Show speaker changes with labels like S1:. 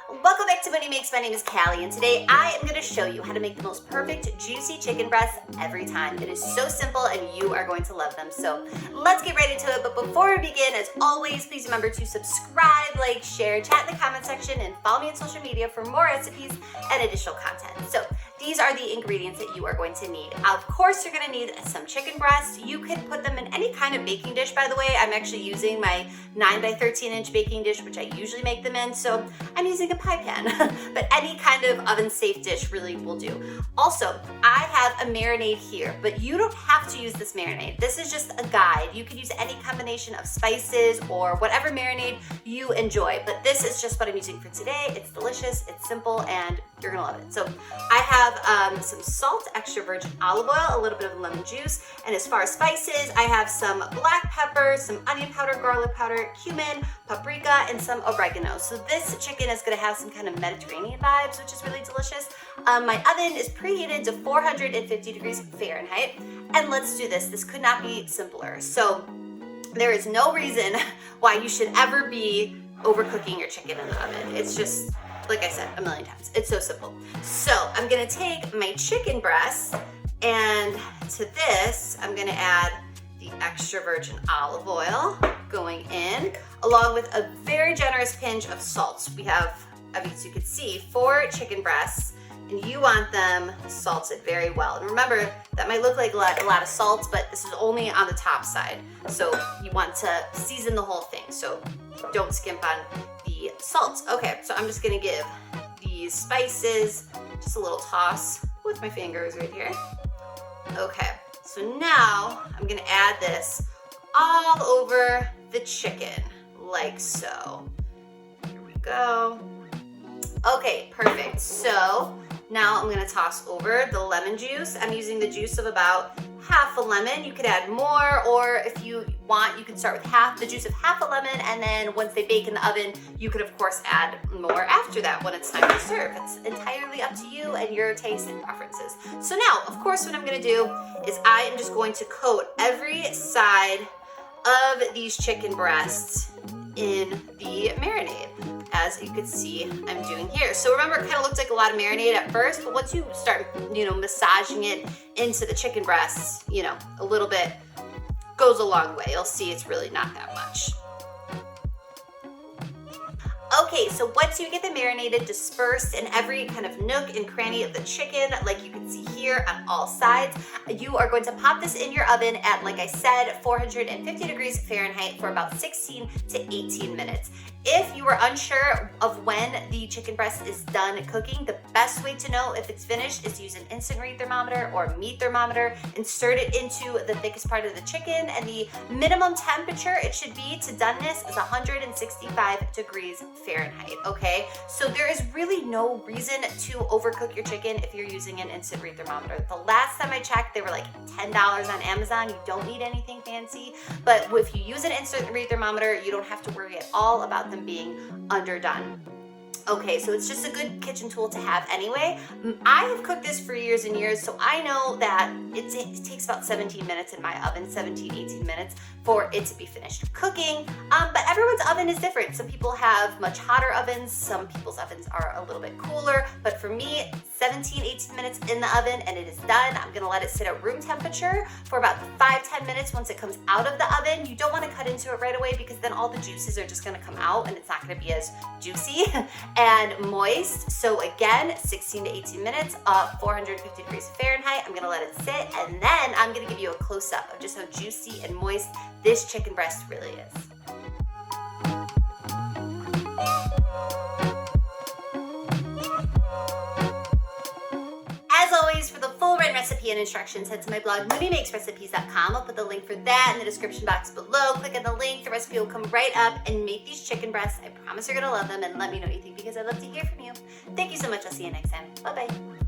S1: Welcome back to Money Makes. My name is Callie, and today I am going to show you how to make the most perfect juicy chicken breasts every time. It is so simple and you are going to love them. So let's get right into it. But before we begin, as always, please remember to subscribe, like, share, chat in the comment section, and follow me on social media for more recipes and additional content. So these are the ingredients that you are going to need. Of course, you're going to need some chicken breasts. You can put them in any kind of baking dish, by the way. I'm actually using my 9 by 13 inch baking dish, which I usually make them in. So I'm using a pie pan, but any kind of oven safe dish really will do. Also, I have a marinade here, but you don't have to use this marinade. This is just a guide. You can use any combination of spices or whatever marinade you enjoy, but this is just what I'm using for today. It's delicious, it's simple, and you're gonna love it. So I have some salt, extra virgin olive oil, a little bit of lemon juice, and as far as spices, I have some black pepper, some onion powder, garlic powder, cumin, paprika, and some oregano. So this chicken is gonna have some kind of Mediterranean vibes, which is really delicious. My oven is preheated to 450 degrees Fahrenheit, and let's do this. This could not be simpler. So there is no reason why you should ever be overcooking your chicken in the oven. It's just, like I said a million times, it's so simple. So I'm gonna take my chicken breasts, and to this, I'm gonna add the extra virgin olive oil going in, along with a very generous pinch of salt. We have, as you can see, 4 chicken breasts, and you want them salted very well. And remember, that might look like a lot of salt, but this is only on the top side. So you want to season the whole thing, so don't skimp on the salt. Okay, so I'm just gonna give these spices just a little toss with my fingers right here. Okay, so now I'm gonna add this all over the chicken, like so. Here we go. Okay, perfect. So now I'm gonna toss over the lemon juice. I'm using the juice of about half a lemon. You could add more, or if you want, you can start with the juice of half a lemon, and then once they bake in the oven, you could of course add more after that when it's time to serve. It's entirely up to you and your taste and preferences. So now, of course, what I'm gonna do is I am just going to coat every side of these chicken breasts in the marinade, as you can see I'm doing here. So remember, it kind of looked like a lot of marinade at first, but once you start, massaging it into the chicken breasts, a little bit goes a long way. You'll see it's really not that much. Okay, so once you get the marinated dispersed in every kind of nook and cranny of the chicken, like you can see here on all sides, you are going to pop this in your oven at, like I said, 450 degrees Fahrenheit for about 16 to 18 minutes. If you are unsure of when the chicken breast is done cooking, the best way to know if it's finished is to use an instant read thermometer or meat thermometer. Insert it into the thickest part of the chicken, and the minimum temperature it should be to doneness is 165 degrees Fahrenheit, okay? So there is really no reason to overcook your chicken if you're using an instant read thermometer. The last time I checked, they were like $10 on Amazon. You don't need anything fancy, but if you use an instant read thermometer, you don't have to worry at all about them being underdone. Okay, so it's just a good kitchen tool to have anyway. I have cooked this for years and years, so I know that it takes about 17 minutes in my oven, 17, 18 minutes for it to be finished cooking. But everyone's oven is different. Some people have much hotter ovens, some people's ovens are a little bit cooler, but for me, 17, 18 minutes in the oven and it is done. I'm gonna let it sit at room temperature for about 5-10 minutes once it comes out of the oven. You don't wanna cut into it right away because then all the juices are just gonna come out and it's not gonna be as juicy and moist. So again, 16 to 18 minutes, 450 degrees Fahrenheit. I'm gonna let it sit, and then I'm gonna give you a close-up of just how juicy and moist this chicken breast really is. As always, for the full written recipe and instructions, head to my blog, moneymakesrecipes.com. I'll put the link for that in the description box below. Click on the link, the recipe will come right up, and make these chicken breasts. I promise you're gonna love them, and let me know what you think because I'd love to hear from you. Thank you so much. I'll see you next time. Bye-bye.